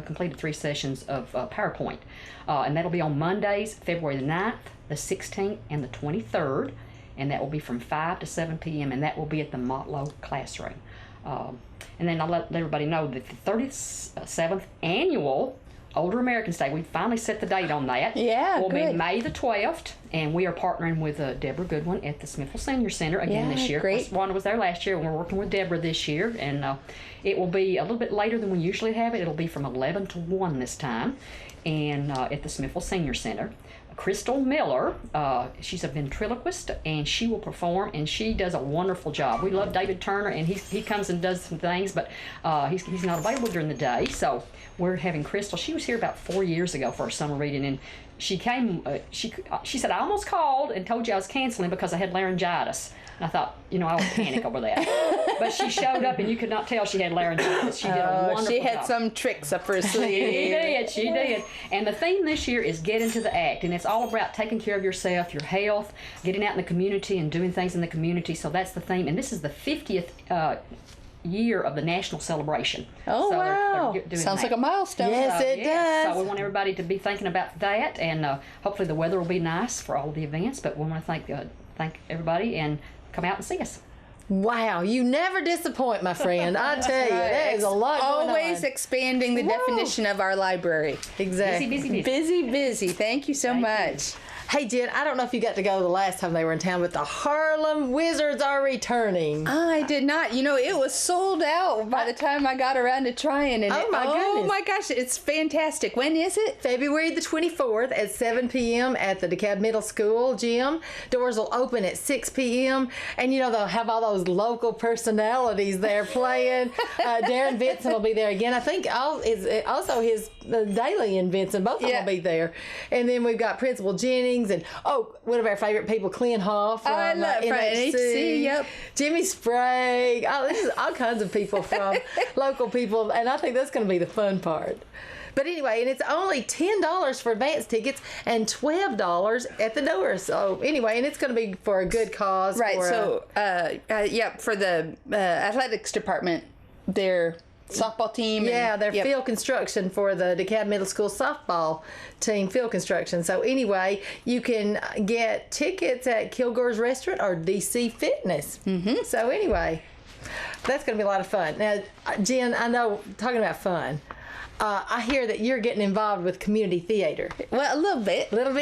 completed 3 sessions of PowerPoint, and that'll be on Mondays, February the 9th, the 16th, and the 23rd, and that will be from 5 to 7 p.m., and that will be at the Motlow Classroom. And then I'll let everybody know that the 37th annual Older Americans Day, we finally set the date on that. Yeah, will good. be May the 12th, and we are partnering with Deborah Goodwin at the Smithville Senior Center again this year. Great. Wanda was there last year, and we're working with Deborah this year, and it will be a little bit later than we usually have it. It'll be from 11 to 1 this time, and at the Smithville Senior Center. Crystal Miller. She's a ventriloquist, and she will perform, and she does a wonderful job. We love David Turner, and he comes and does some things, but he's not available during the day, so we're having Crystal. She was here about 4 years ago for a summer reading, and she came, she said, I almost called and told you I was canceling because I had laryngitis. And I thought, I would panic over that. But she showed up, and you could not tell she had laryngitis. She did a wonderful She had job. some tricks up her sleeve. She did. And the theme this year is Get Into the Act, and it's all about taking care of yourself, your health, getting out in the community and doing things in the community. So that's the theme. And this is the 50th year of the national celebration. Oh, so wow. they're doing Sounds that. like a milestone. Yes, it does. So we want everybody to be thinking about that, and hopefully the weather will be nice for all of the events, but we want to thank everybody and come out and see us. Wow, you never disappoint, my friend. I tell you, there is a lot going on. Always expanding the definition of our library. Exactly. Busy. Thank you so much. Hey, Jen, I don't know if you got to go the last time they were in town, but the Harlem Wizards are returning. I did not. It was sold out by the time I got around to trying it. Oh, my goodness. Oh, my gosh. It's fantastic. When is it? February the 24th at 7 p.m. at the DeKalb Middle School gym. Doors will open at 6 p.m. And, they'll have all those local personalities there playing. Darren Vincent will be there again. I think also his Daly and Vincent, both of them will be there. And then we've got Principal Jennings and, one of our favorite people, Clint Hoff from I love NHC. Yep. Jimmy Sprague. Oh, this is all kinds of people from local people. And I think that's going to be the fun part. But anyway, and it's only $10 for advance tickets and $12 at the door. So anyway, and it's going to be for a good cause. Right. For the athletics department, their softball team. Their field construction for the DeKalb Middle School softball team field construction. So anyway, you can get tickets at Kilgore's Restaurant or DC Fitness. Mm-hmm. So anyway, that's going to be a lot of fun. Now, Jen, I know, talking about fun, I hear that you're getting involved with community theater. Well, a little bit. Well,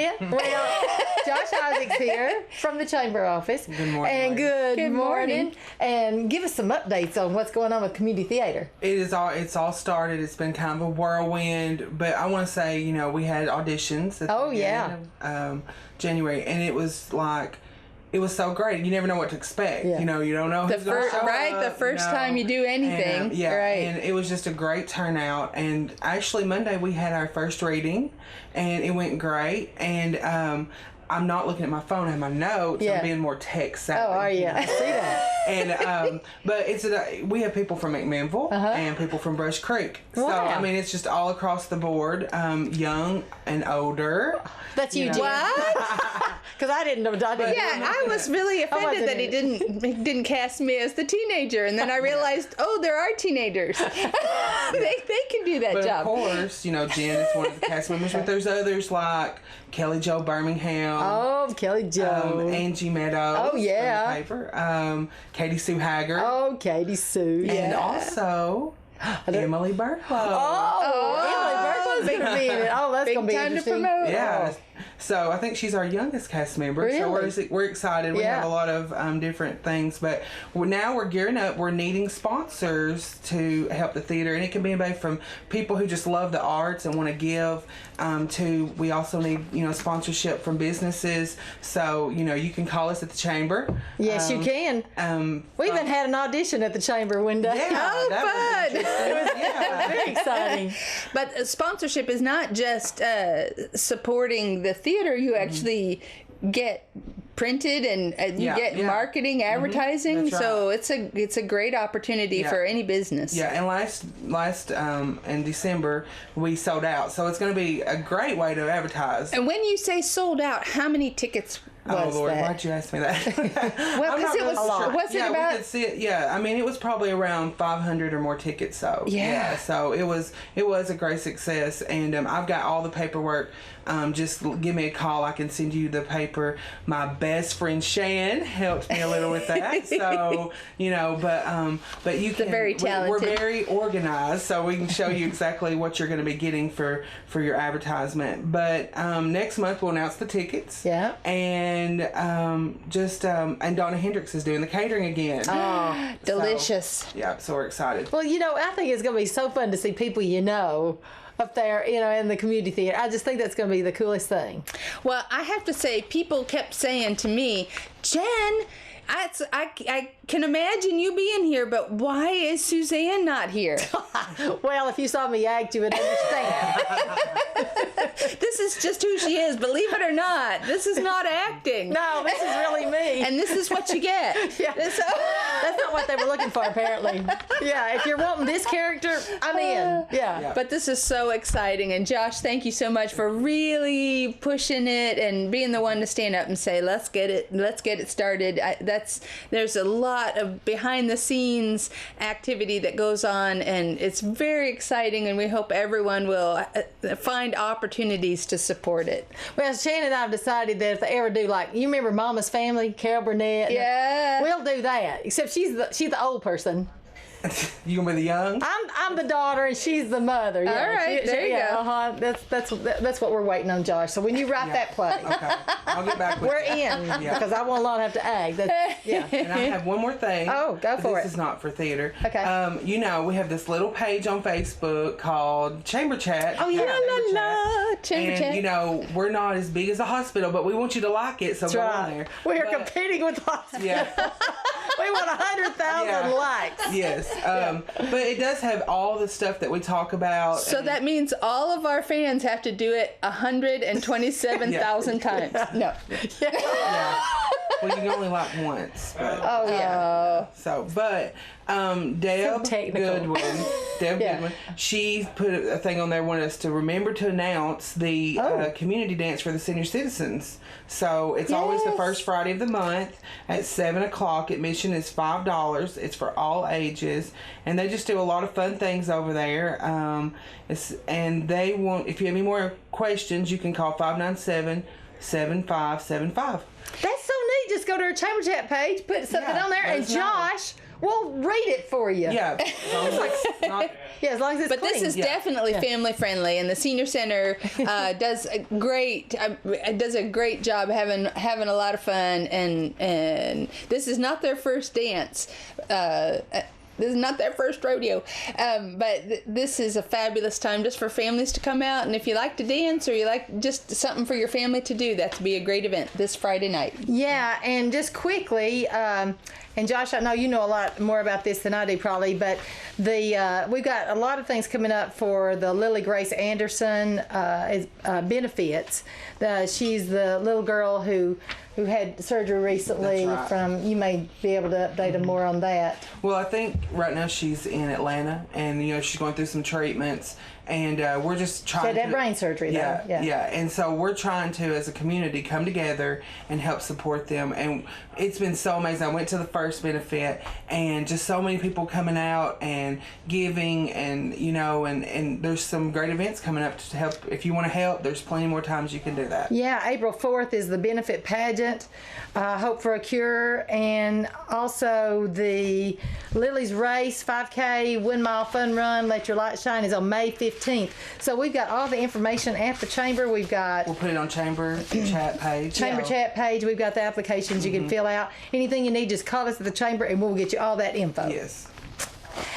Josh Isaac's here from the chamber office. Good morning. And good morning. morning. And give us some updates on what's going on with community theater. It's all started. It's been kind of a whirlwind, but I want to say, we had auditions at the beginning of January, and it was so great. You never know what to expect. Yeah. You don't know who's going to show up. The first time you do anything. And, and it was just a great turnout. And actually, Monday we had our first reading, and it went great. And I'm not looking at my phone. I have my notes. I'm being more tech savvy. Oh, are you? I see that. And but we have people from McMinnville and people from Brush Creek. So Wow. it's just all across the board, young and older. That's you, Jen. What? Because I didn't know. I was really offended that he didn't cast me as the teenager, and then I realized, there are teenagers. they can do that but job. Of course, Jen is one of the cast members, but there's others like Kelly Jo Birmingham. Oh, Kelly Jo. Angie Meadows. Oh, yeah. From the paper. Katie Sue Haggard. Oh, Katie Sue. And also Emily Burklow. Emily Burklow's going to be in it. Oh, that's going to be time to interesting. promote. Yeah. So I think she's our youngest cast member. Really? So we're excited. We have a lot of different things, but now we're gearing up. We're needing sponsors to help the theater, and it can be anybody from people who just love the arts and want to give to we also need sponsorship from businesses. So you can call us at the chamber. Yes, you can. We even had an audition at the chamber one day. Yeah, fun! Very exciting. But sponsorship is not just supporting the theater. You actually get printed and you get marketing, advertising. That's right. So it's a great opportunity for any business. Yeah, and last in December we sold out, so it's going to be a great way to advertise. And when you say sold out, how many tickets was Lord, that? why'd you ask me that? Well, because it was was it about? We could see it, it was probably around 500 or more tickets sold. Yeah. So it was a great success, and I've got all the paperwork. Just give me a call. I can send you the paper. My best friend Shan helped me a little with that. So but you can. Very talented. We're very organized, so we can show you exactly what you're going to be getting for your advertisement. But next month we'll announce the tickets. Yeah. And and and Donna Hendricks is doing the catering again. Oh, delicious. So, yeah, so we're excited. Well, I think it's going to be so fun to see people up there, in the community theater. I just think that's going to be the coolest thing. Well, I have to say, people kept saying to me, Jen, I can imagine you being here, but why is Suzanne not here? Well, if you saw me act, you would understand. This is just who she is, believe it or not. This is not acting. No, this is really me. And this is what you get. Yeah. That's not what they were looking for, apparently. Yeah, if you're wanting this character, I'm in. Yeah. But this is so exciting. And Josh, thank you so much for really pushing it and being the one to stand up and say, let's get it started. There's a lot of behind the scenes activity that goes on, and it's very exciting, and we hope everyone will find opportunities to support it. Well, Shannon and I have decided that if they ever do, you remember Mama's Family, Carol Burnett? Yeah. We'll do that, except she's the old person. You gonna be the young? I'm the daughter and she's the mother. Yeah. All right, there you go. That's what we're waiting on, Josh. So when you write that play, okay, I'll get back with we're you. in because I won't have to act. And I have one more thing. Oh, go for it. This is not for theater. Okay. We have this little page on Facebook called Chamber Chat. Oh yeah, Chamber Chat. And we're not as big as a hospital, but we want you to like it, so That's go right. on there. We're competing with the hospital. Yeah. We want 100,000 likes. Yes. But it does have all the stuff that we talk about. So that means all of our fans have to do it 127,000 times. No. Yeah. Well, you can only like once. But, Oh yeah. Deb Goodwin, she put a thing on there wanting us to remember to announce the community dance for the senior citizens. So it's always the first Friday of the month at 7:00. Admission is $5. It's for all ages, and they just do a lot of fun things over there. And they want, if you have any more questions, you can call 597-7575. That's so neat. Just go to our Chamber Chat page, put something on there, and Josh will read it for you. Yeah. As long as it's But clean. this is definitely family friendly, and the senior center does a great job having a lot of fun, and this is not their first dance. This is not their first rodeo, but this is a fabulous time just for families to come out. And if you like to dance or you like just something for your family to do, that'd be a great event this Friday night. Yeah, and just quickly, and Josh, I know you know a lot more about this than I do probably, but we've got a lot of things coming up for the Lily Grace Anderson benefits. She's the little girl who had surgery recently. That's right. You may be able to update them more on that. Well, I think right now she's in Atlanta, and she's going through some treatments, and we're just trying that brain surgery, though. Yeah, and so we're trying to, as a community, come together and help support them, and it's been so amazing. I went to the first benefit, and just so many people coming out and giving, and and there's some great events coming up to help. If you want to help, there's plenty more times you can do that. Yeah, April 4th is the benefit pageant, Hope for a Cure, and also the Lily's Race 5K 1 mile fun run, Let Your Light Shine, is on May 15th. So we've got all the information at the chamber. We'll put it on Chamber Chat page. Chat page. We've got the applications you can fill out. Anything you need, just call us at the chamber and we'll get you all that info. Yes.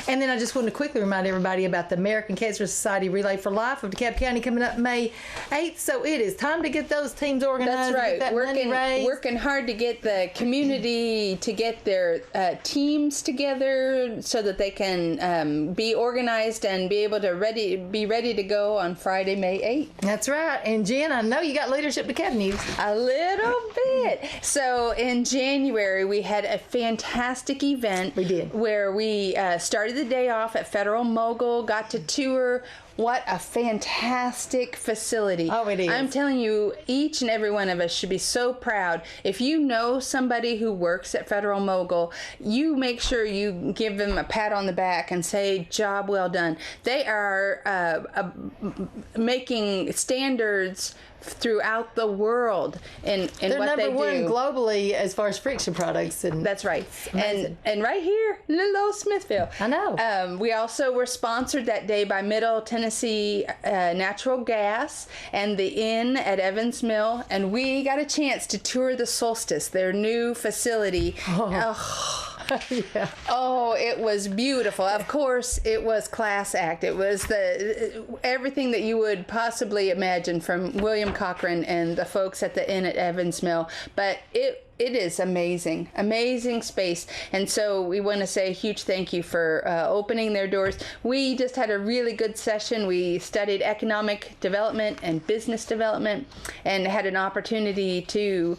And then I just wanted to quickly remind everybody about the American Cancer Society Relay for Life of DeKalb County coming up May 8th. So it is time to get those teams organized. That's right. Get that money raised. Working hard to get the community to get their teams together so that they can be organized and be able to be ready to go on Friday, May 8th. That's right. And Jen, I know you got Leadership DeKalb news. A little bit. So in January, we had a fantastic event. We did. Where we started the day off at Federal Mogul, got to tour. What a fantastic facility. Oh, it is. I'm telling you, each and every one of us should be so proud. If you know somebody who works at Federal Mogul, you make sure you give them a pat on the back and say, job well done. They are making standards throughout the world in They're what they do. number one globally as far as friction products. And that's right. And right here, little old Smithville. I know. We also were sponsored that day by Middle Tennessee Tennessee Natural Gas and the Inn at Evans Mill, and we got a chance to tour the Solstice, their new facility. Yeah. Oh, it was beautiful. Of course, it was class act. It was everything that you would possibly imagine from William Cochran and the folks at the Inn at Evans Mill. But it is amazing space. And so we want to say a huge thank you for opening their doors. We just had a really good session. We studied economic development and business development and had an opportunity to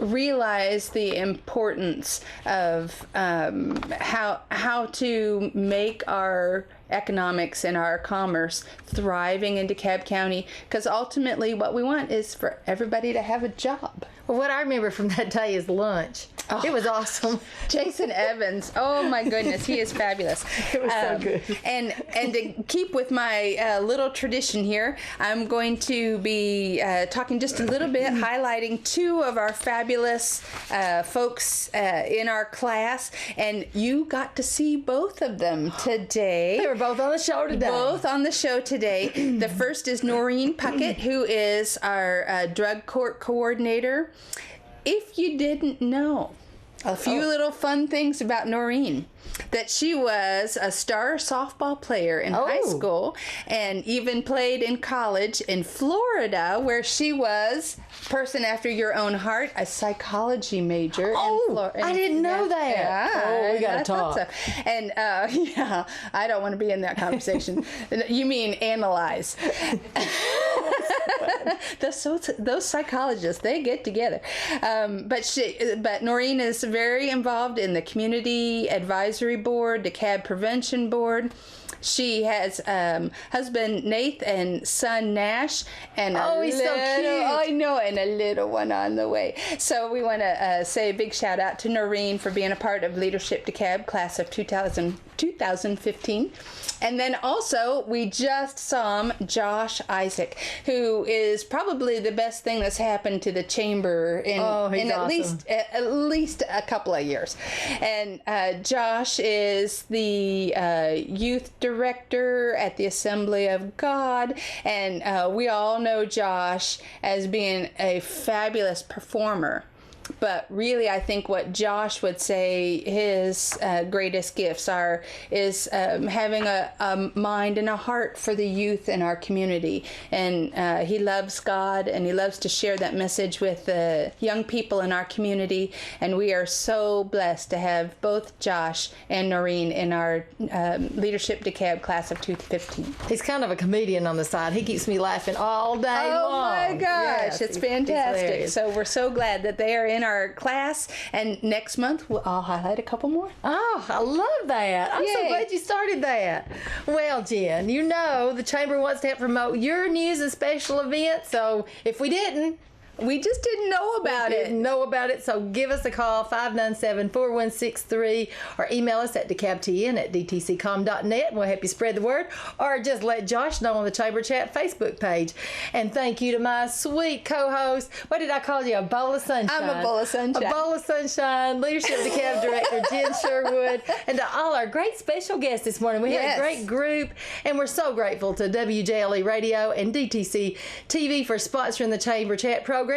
realize the importance of how to make our economics and our commerce thriving in DeKalb County, because ultimately what we want is for everybody to have a job. Well, what I remember from that day is lunch. Oh, it was awesome. Jason Evans, oh my goodness, he is fabulous. It was so good. And to keep with my little tradition here, I'm going to be talking just a little bit, highlighting two of our fabulous folks in our class, and you got to see both of them today. They were both on the show today. Both on the show today. The first is Noreen Puckett, who is our drug court coordinator. If you didn't know, a few little fun things about Noreen. That she was a star softball player in high school and even played in college in Florida, where she was, person after your own heart, a psychology major. I didn't know that. Yeah, we got to talk. So. And yeah, I don't want to be in that conversation. You mean analyze. Those psychologists, they get together. But Noreen is very involved in the community advisory board, DeKalb Prevention Board. She has husband Nate and son Nash, and he's so cute. I know, and a little one on the way. So we want to say a big shout out to Noreen for being a part of Leadership DeKalb class of 2015. And then also, we just saw Josh Isaac, who is probably the best thing that's happened to the chamber in at least a couple of years. And Josh is the youth director at the Assembly of God, and we all know Josh as being a fabulous performer. But really, I think what Josh would say his greatest gifts is having a mind and a heart for the youth in our community. And he loves God, and he loves to share that message with the young people in our community. And we are so blessed to have both Josh and Noreen in our Leadership DeKalb class of 2015. He's kind of a comedian on the side. He keeps me laughing all day long. Oh my gosh, it's fantastic. So we're so glad that they are in our class, and next month I'll highlight a couple more. Oh, I love that. I'm so glad you started that. Well, Jen, you know the Chamber wants to help promote your news and special events, so if we didn't, we just didn't know about it. So give us a call, 597-4163, or email us at DeKalbTN@dtccom.net, and we'll help you spread the word, or just let Josh know on the Chamber Chat Facebook page. And thank you to my sweet co-host. What did I call you? A bowl of sunshine. I'm a bowl of sunshine. A bowl of sunshine. Leadership DeKalb Director Jen Sherwood, and to all our great special guests this morning. We had a great group, and we're so grateful to WJLE Radio and DTC TV for sponsoring the Chamber Chat program.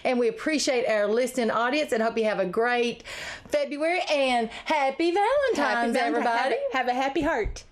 And we appreciate our listening audience and hope you have a great February and happy Valentine's, everybody. Have a happy heart.